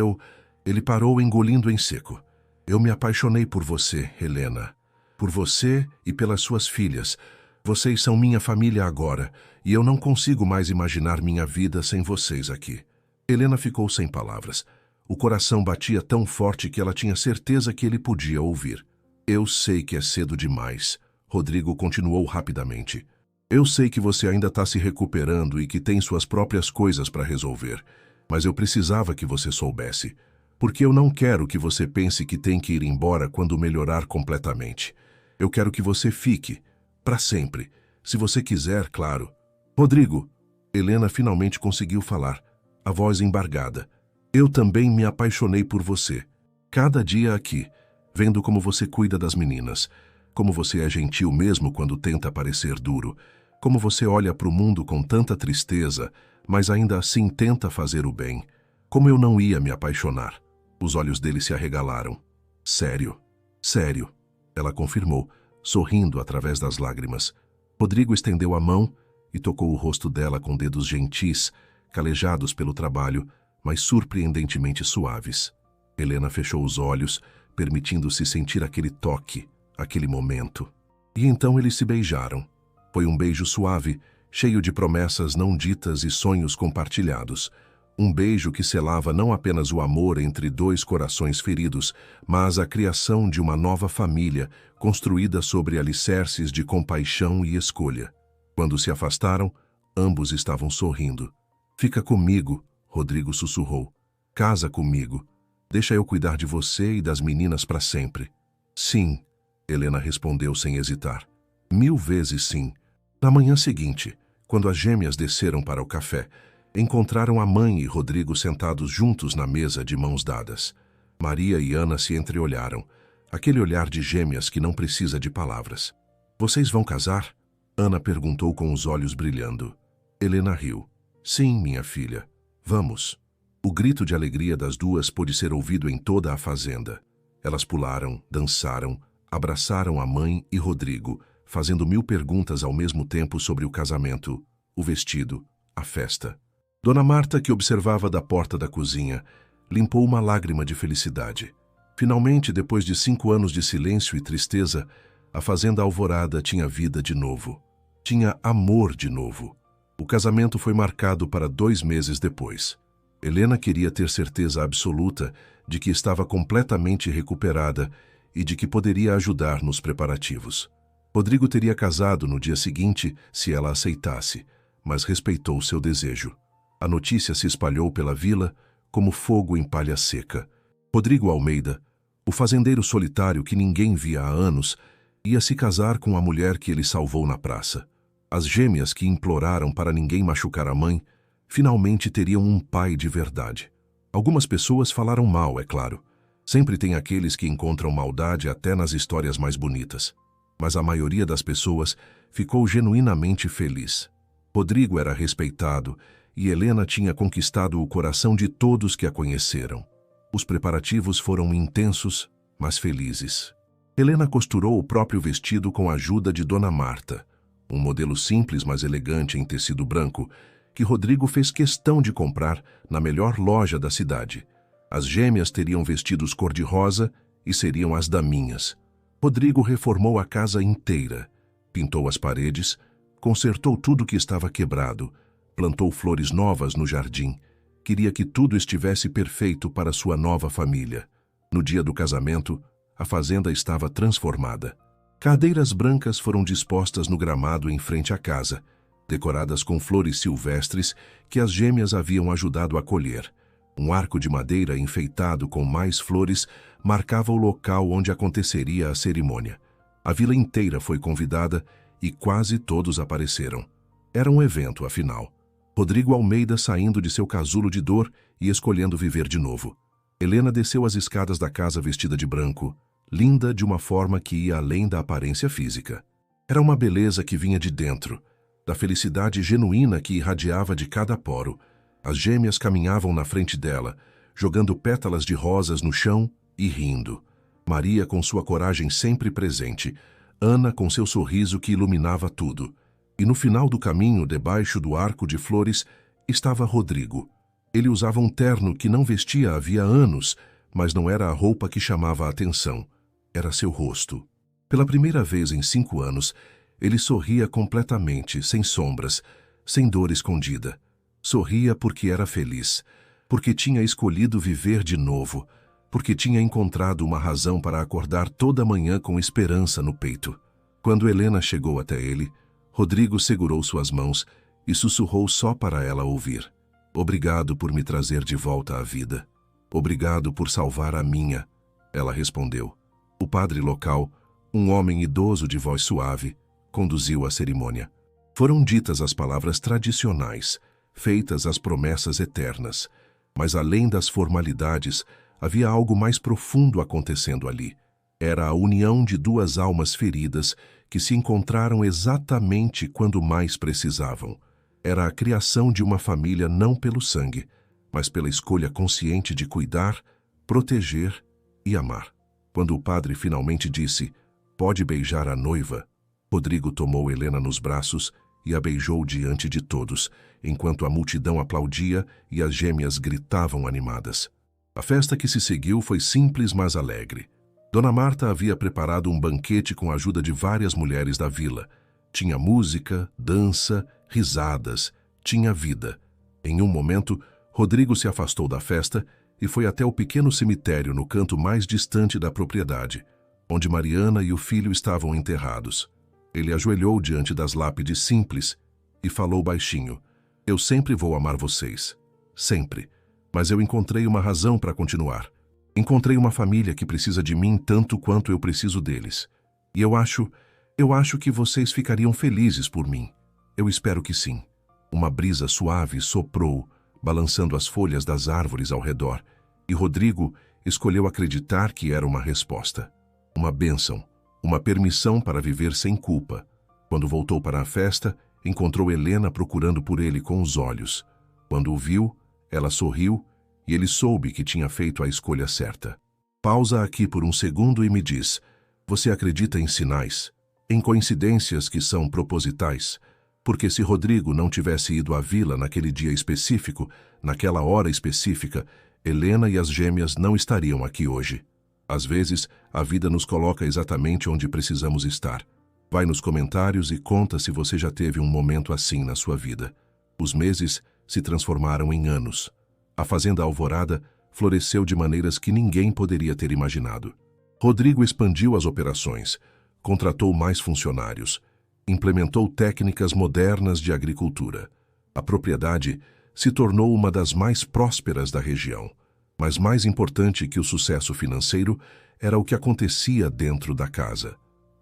Speaker 1: Ele parou engolindo em seco. Eu me apaixonei por você, Helena. Por você e pelas suas filhas. Vocês são minha família agora, e eu não consigo mais imaginar minha vida sem vocês aqui. Helena ficou sem palavras. O coração batia tão forte que ela tinha certeza que ele podia ouvir. Eu sei que é cedo demais, Rodrigo continuou rapidamente. Eu sei que você ainda está se recuperando e que tem suas próprias coisas para resolver, mas eu precisava que você soubesse, porque eu não quero que você pense que tem que ir embora quando melhorar completamente. Eu quero que você fique, para sempre, se você quiser, claro. Rodrigo, Helena finalmente conseguiu falar, a voz embargada. Eu também me apaixonei por você. Cada dia aqui, vendo como você cuida das meninas, como você é gentil mesmo quando tenta parecer duro, como você olha para o mundo com tanta tristeza, mas ainda assim tenta fazer o bem. Como eu não ia me apaixonar? Os olhos dele se arregalaram. Sério, sério, ela confirmou, sorrindo através das lágrimas. Rodrigo estendeu a mão e tocou o rosto dela com dedos gentis, calejados pelo trabalho, mas surpreendentemente suaves. Helena fechou os olhos, permitindo-se sentir aquele toque, aquele momento. E então eles se beijaram. Foi um beijo suave, cheio de promessas não ditas e sonhos compartilhados. Um beijo que selava não apenas o amor entre dois corações feridos, mas a criação de uma nova família, construída sobre alicerces de compaixão e escolha. Quando se afastaram, ambos estavam sorrindo. Fica comigo, Rodrigo sussurrou. Casa comigo. Deixa eu cuidar de você e das meninas para sempre. Sim, Helena respondeu sem hesitar. 1000 vezes sim. Na manhã seguinte, quando as gêmeas desceram para o café, encontraram a mãe e Rodrigo sentados juntos na mesa de mãos dadas. Maria e Ana se entreolharam, aquele olhar de gêmeas que não precisa de palavras. Vocês vão casar? Ana perguntou com os olhos brilhando. Helena riu. Sim, minha filha. Vamos. O grito de alegria das duas pôde ser ouvido em toda a fazenda. Elas pularam, dançaram, abraçaram a mãe e Rodrigo, fazendo 1000 perguntas ao mesmo tempo sobre o casamento, o vestido, a festa. Dona Marta, que observava da porta da cozinha, limpou uma lágrima de felicidade. Finalmente, depois de 5 anos de silêncio e tristeza, a fazenda Alvorada tinha vida de novo. Tinha amor de novo. O casamento foi marcado para 2 meses depois. Helena queria ter certeza absoluta de que estava completamente recuperada e de que poderia ajudar nos preparativos. Rodrigo teria casado no dia seguinte se ela aceitasse, mas respeitou seu desejo. A notícia se espalhou pela vila como fogo em palha seca. Rodrigo Almeida, o fazendeiro solitário que ninguém via há anos, ia se casar com a mulher que ele salvou na praça. As gêmeas que imploraram para ninguém machucar a mãe, finalmente teriam um pai de verdade. Algumas pessoas falaram mal, é claro. Sempre tem aqueles que encontram maldade até nas histórias mais bonitas. Mas a maioria das pessoas ficou genuinamente feliz. Rodrigo era respeitado e Helena tinha conquistado o coração de todos que a conheceram. Os preparativos foram intensos, mas felizes. Helena costurou o próprio vestido com a ajuda de Dona Marta, um modelo simples mas elegante em tecido branco, que Rodrigo fez questão de comprar na melhor loja da cidade. As gêmeas teriam vestidos cor-de-rosa e seriam as daminhas. Rodrigo reformou a casa inteira, pintou as paredes, consertou tudo que estava quebrado, plantou flores novas no jardim. Queria que tudo estivesse perfeito para sua nova família. No dia do casamento, a fazenda estava transformada. Cadeiras brancas foram dispostas no gramado em frente à casa, decoradas com flores silvestres que as gêmeas haviam ajudado a colher. Um arco de madeira enfeitado com mais flores marcava o local onde aconteceria a cerimônia. A vila inteira foi convidada e quase todos apareceram. Era um evento, afinal. Rodrigo Almeida saindo de seu casulo de dor e escolhendo viver de novo. Helena desceu as escadas da casa vestida de branco, linda de uma forma que ia além da aparência física. Era uma beleza que vinha de dentro, da felicidade genuína que irradiava de cada poro. As gêmeas caminhavam na frente dela, jogando pétalas de rosas no chão e rindo. Maria com sua coragem sempre presente, Ana com seu sorriso que iluminava tudo. E no final do caminho, debaixo do arco de flores, estava Rodrigo. Ele usava um terno que não vestia havia anos, mas não era a roupa que chamava a atenção. Era seu rosto. Pela primeira vez em 5 anos, ele sorria completamente, sem sombras, sem dor escondida. Sorria porque era feliz, porque tinha escolhido viver de novo, porque tinha encontrado uma razão para acordar toda manhã com esperança no peito. Quando Helena chegou até ele, Rodrigo segurou suas mãos e sussurrou só para ela ouvir. Obrigado por me trazer de volta à vida. Obrigado por salvar a minha, ela respondeu. O padre local, um homem idoso de voz suave, conduziu a cerimônia. Foram ditas as palavras tradicionais, feitas as promessas eternas. Mas além das formalidades, havia algo mais profundo acontecendo ali. Era a união de 2 almas feridas que se encontraram exatamente quando mais precisavam. Era a criação de uma família não pelo sangue, mas pela escolha consciente de cuidar, proteger e amar. Quando o padre finalmente disse, pode beijar a noiva, Rodrigo tomou Helena nos braços e a beijou diante de todos, enquanto a multidão aplaudia e as gêmeas gritavam animadas. A festa que se seguiu foi simples, mas alegre. Dona Marta havia preparado um banquete com a ajuda de várias mulheres da vila. Tinha música, dança, risadas, tinha vida. Em um momento, Rodrigo se afastou da festa e foi até o pequeno cemitério no canto mais distante da propriedade, onde Mariana e o filho estavam enterrados. Ele ajoelhou diante das lápides simples e falou baixinho, eu sempre vou amar vocês, sempre, mas eu encontrei uma razão para continuar. Encontrei uma família que precisa de mim tanto quanto eu preciso deles. E eu acho que vocês ficariam felizes por mim. Eu espero que sim. Uma brisa suave soprou, balançando as folhas das árvores ao redor, e Rodrigo escolheu acreditar que era uma resposta. Uma bênção, uma permissão para viver sem culpa. Quando voltou para a festa, encontrou Helena procurando por ele com os olhos. Quando o viu, ela sorriu e ele soube que tinha feito a escolha certa. Pausa aqui por um segundo e me diz, você acredita em sinais, em coincidências que são propositais? Porque se Rodrigo não tivesse ido à vila naquele dia específico, naquela hora específica, Helena e as gêmeas não estariam aqui hoje. Às vezes, a vida nos coloca exatamente onde precisamos estar. Vai nos comentários e conta se você já teve um momento assim na sua vida. Os meses se transformaram em anos. A Fazenda Alvorada floresceu de maneiras que ninguém poderia ter imaginado. Rodrigo expandiu as operações, contratou mais funcionários, implementou técnicas modernas de agricultura. A propriedade se tornou uma das mais prósperas da região. Mas mais importante que o sucesso financeiro era o que acontecia dentro da casa.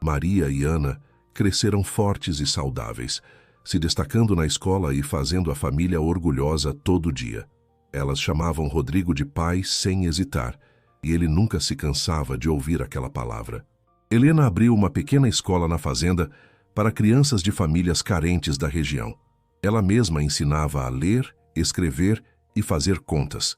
Speaker 1: Maria e Ana cresceram fortes e saudáveis, se destacando na escola e fazendo a família orgulhosa todo dia. Elas chamavam Rodrigo de pai sem hesitar, e ele nunca se cansava de ouvir aquela palavra. Helena abriu uma pequena escola na fazenda para crianças de famílias carentes da região. Ela mesma ensinava a ler, escrever e fazer contas.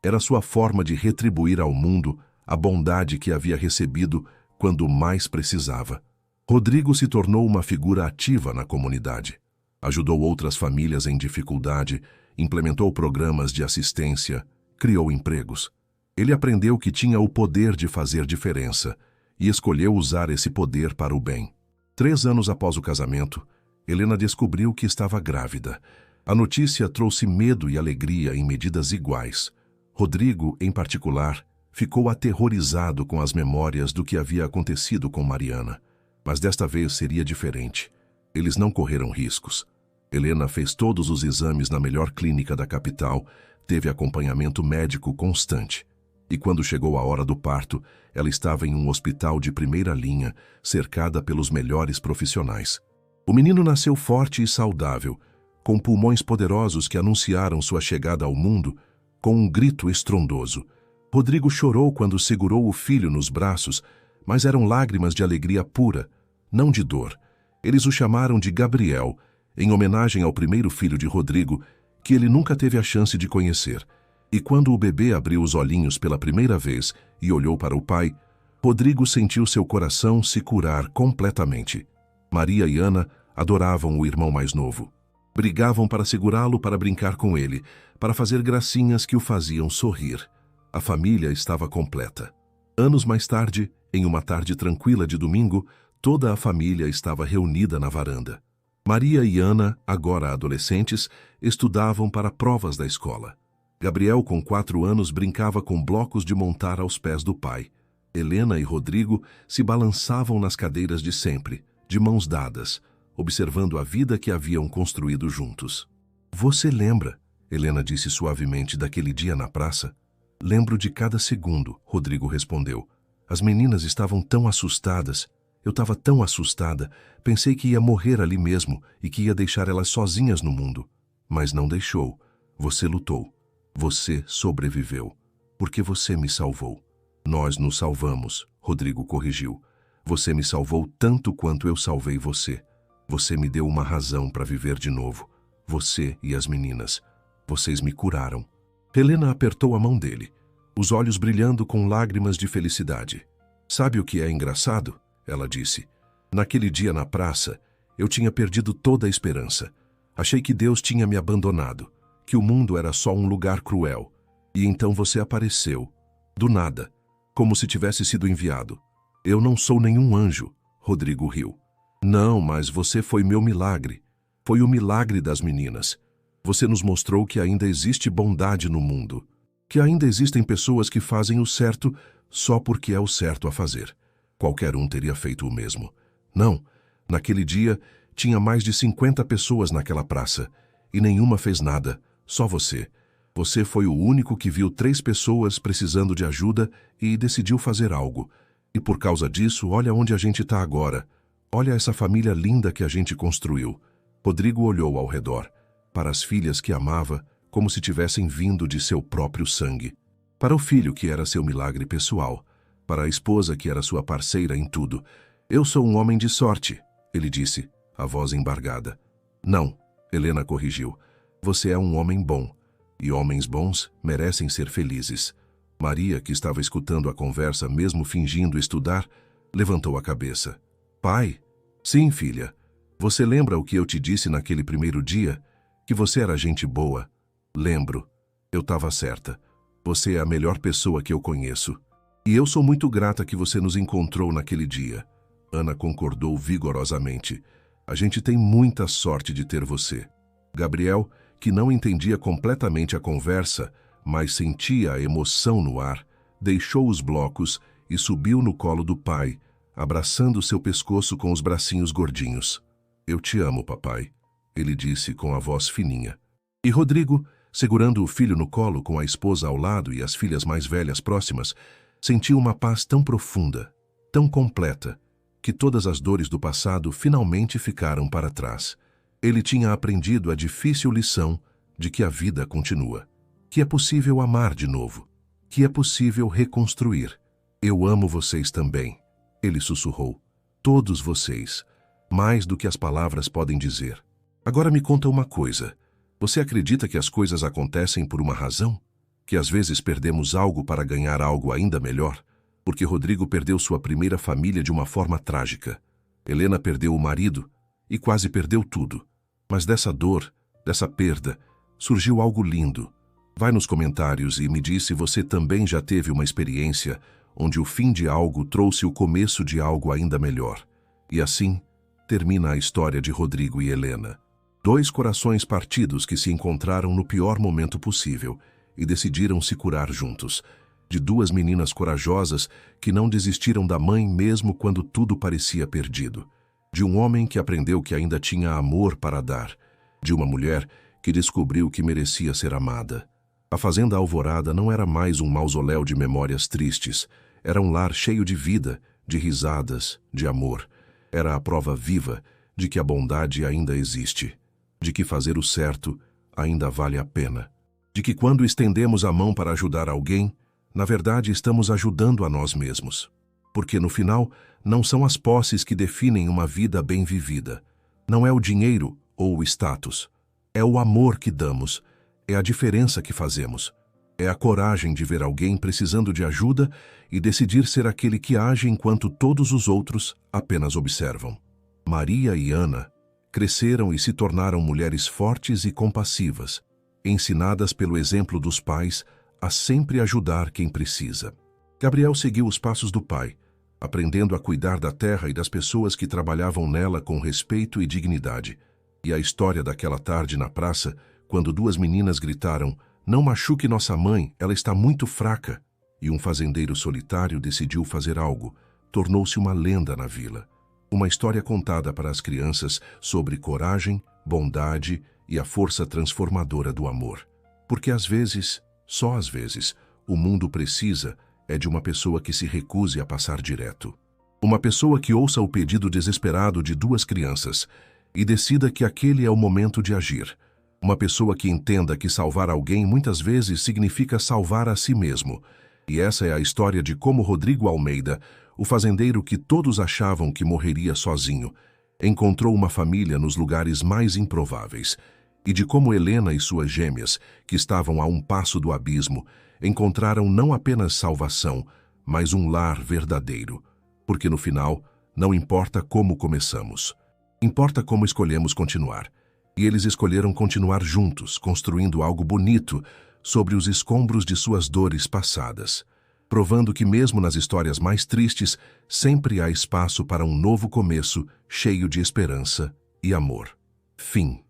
Speaker 1: Era sua forma de retribuir ao mundo a bondade que havia recebido quando mais precisava. Rodrigo se tornou uma figura ativa na comunidade. Ajudou outras famílias em dificuldade, implementou programas de assistência, criou empregos. Ele aprendeu que tinha o poder de fazer diferença e escolheu usar esse poder para o bem. 3 anos após o casamento, Helena descobriu que estava grávida. A notícia trouxe medo e alegria em medidas iguais. Rodrigo, em particular, ficou aterrorizado com as memórias do que havia acontecido com Mariana. Mas desta vez seria diferente. Eles não correram riscos. Helena fez todos os exames na melhor clínica da capital, teve acompanhamento médico constante. E quando chegou a hora do parto, ela estava em um hospital de primeira linha, cercada pelos melhores profissionais. O menino nasceu forte e saudável, com pulmões poderosos que anunciaram sua chegada ao mundo com um grito estrondoso. Rodrigo chorou quando segurou o filho nos braços, mas eram lágrimas de alegria pura, não de dor. Eles o chamaram de Gabriel, em homenagem ao primeiro filho de Rodrigo, que ele nunca teve a chance de conhecer. E quando o bebê abriu os olhinhos pela primeira vez e olhou para o pai, Rodrigo sentiu seu coração se curar completamente. Maria e Ana adoravam o irmão mais novo. Brigavam para segurá-lo, para brincar com ele, para fazer gracinhas que o faziam sorrir. A família estava completa. Anos mais tarde, em uma tarde tranquila de domingo, toda a família estava reunida na varanda. Maria e Ana, agora adolescentes, estudavam para provas da escola. Gabriel, com 4 anos, brincava com blocos de montar aos pés do pai. Helena e Rodrigo se balançavam nas cadeiras de sempre, de mãos dadas, observando a vida que haviam construído juntos. "Você lembra?", Helena disse suavemente, "daquele dia na praça?" "Lembro de cada segundo", Rodrigo respondeu. "As meninas estavam tão assustadas. Eu estava tão assustada. Pensei que ia morrer ali mesmo e que ia deixar elas sozinhas no mundo. Mas não deixou. Você lutou. Você sobreviveu. Porque você me salvou." "Nós nos salvamos", Rodrigo corrigiu. "Você me salvou tanto quanto eu salvei você. Você me deu uma razão para viver de novo. Você e as meninas. Vocês me curaram." Helena apertou a mão dele, os olhos brilhando com lágrimas de felicidade. "Sabe o que é engraçado?", ela disse. "Naquele dia na praça, eu tinha perdido toda a esperança. Achei que Deus tinha me abandonado, que o mundo era só um lugar cruel. E então você apareceu, do nada, como se tivesse sido enviado." "Eu não sou nenhum anjo", Rodrigo riu. "Não, mas você foi meu milagre. Foi o milagre das meninas. Você nos mostrou que ainda existe bondade no mundo, que ainda existem pessoas que fazem o certo só porque é o certo a fazer. Qualquer um teria feito o mesmo. Não, naquele dia tinha mais de 50 pessoas naquela praça e nenhuma fez nada, só você. Você foi o único que viu 3 pessoas precisando de ajuda e decidiu fazer algo. E por causa disso, olha onde a gente está agora. Olha essa família linda que a gente construiu." Rodrigo olhou ao redor, para as filhas que amava, como se tivessem vindo de seu próprio sangue. Para o filho que era seu milagre pessoal, para a esposa que era sua parceira em tudo. "Eu sou um homem de sorte", ele disse, a voz embargada. "Não", Helena corrigiu. "Você é um homem bom, e homens bons merecem ser felizes." Maria, que estava escutando a conversa mesmo fingindo estudar, levantou a cabeça. "Pai?" "Sim, filha. Você lembra o que eu te disse naquele primeiro dia? Que você era gente boa." "Lembro. Eu estava certa. Você é a melhor pessoa que eu conheço. E eu sou muito grata que você nos encontrou naquele dia." Ana concordou vigorosamente. "A gente tem muita sorte de ter você." Gabriel, que não entendia completamente a conversa, mas sentia a emoção no ar, deixou os blocos e subiu no colo do pai, abraçando seu pescoço com os bracinhos gordinhos. "Eu te amo, papai", ele disse com a voz fininha. E Rodrigo, segurando o filho no colo com a esposa ao lado e as filhas mais velhas próximas, sentiu uma paz tão profunda, tão completa, que todas as dores do passado finalmente ficaram para trás. Ele tinha aprendido a difícil lição de que a vida continua, que é possível amar de novo, que é possível reconstruir. "Eu amo vocês também", ele sussurrou. "Todos vocês, mais do que as palavras podem dizer. Agora me conta uma coisa. Você acredita que as coisas acontecem por uma razão? Que às vezes perdemos algo para ganhar algo ainda melhor? Porque Rodrigo perdeu sua primeira família de uma forma trágica. Helena perdeu o marido e quase perdeu tudo. Mas dessa dor, dessa perda, surgiu algo lindo. Vai nos comentários e me diz se você também já teve uma experiência onde o fim de algo trouxe o começo de algo ainda melhor. E assim, termina a história de Rodrigo e Helena. Dois corações partidos que se encontraram no pior momento possível e decidiram se curar juntos. De duas meninas corajosas que não desistiram da mãe mesmo quando tudo parecia perdido. De um homem que aprendeu que ainda tinha amor para dar. De uma mulher que descobriu que merecia ser amada. A Fazenda Alvorada não era mais um mausoléu de memórias tristes. Era um lar cheio de vida, de risadas, de amor. Era a prova viva de que a bondade ainda existe. De que fazer o certo ainda vale a pena. De que quando estendemos a mão para ajudar alguém, na verdade estamos ajudando a nós mesmos. Porque no final, não são as posses que definem uma vida bem vivida. Não é o dinheiro ou o status. É o amor que damos. É a diferença que fazemos. É a coragem de ver alguém precisando de ajuda e decidir ser aquele que age enquanto todos os outros apenas observam. Maria e Ana cresceram e se tornaram mulheres fortes e compassivas, ensinadas pelo exemplo dos pais a sempre ajudar quem precisa. Gabriel seguiu os passos do pai, aprendendo a cuidar da terra e das pessoas que trabalhavam nela com respeito e dignidade. E a história daquela tarde na praça, quando duas meninas gritaram: "Não machuque nossa mãe, ela está muito fraca", e um fazendeiro solitário decidiu fazer algo, tornou-se uma lenda na vila. Uma história contada para as crianças sobre coragem, bondade e a força transformadora do amor. Porque às vezes, só às vezes, o mundo precisa é de uma pessoa que se recuse a passar direto. Uma pessoa que ouça o pedido desesperado de duas crianças e decida que aquele é o momento de agir. Uma pessoa que entenda que salvar alguém muitas vezes significa salvar a si mesmo. E essa é a história de como Rodrigo Almeida, o fazendeiro que todos achavam que morreria sozinho, encontrou uma família nos lugares mais improváveis. E de como Helena e suas gêmeas, que estavam a um passo do abismo, encontraram não apenas salvação, mas um lar verdadeiro. Porque no final, não importa como começamos, importa como escolhemos continuar. E eles escolheram continuar juntos, construindo algo bonito sobre os escombros de suas dores passadas, provando que mesmo nas histórias mais tristes, sempre há espaço para um novo começo cheio de esperança e amor. Fim.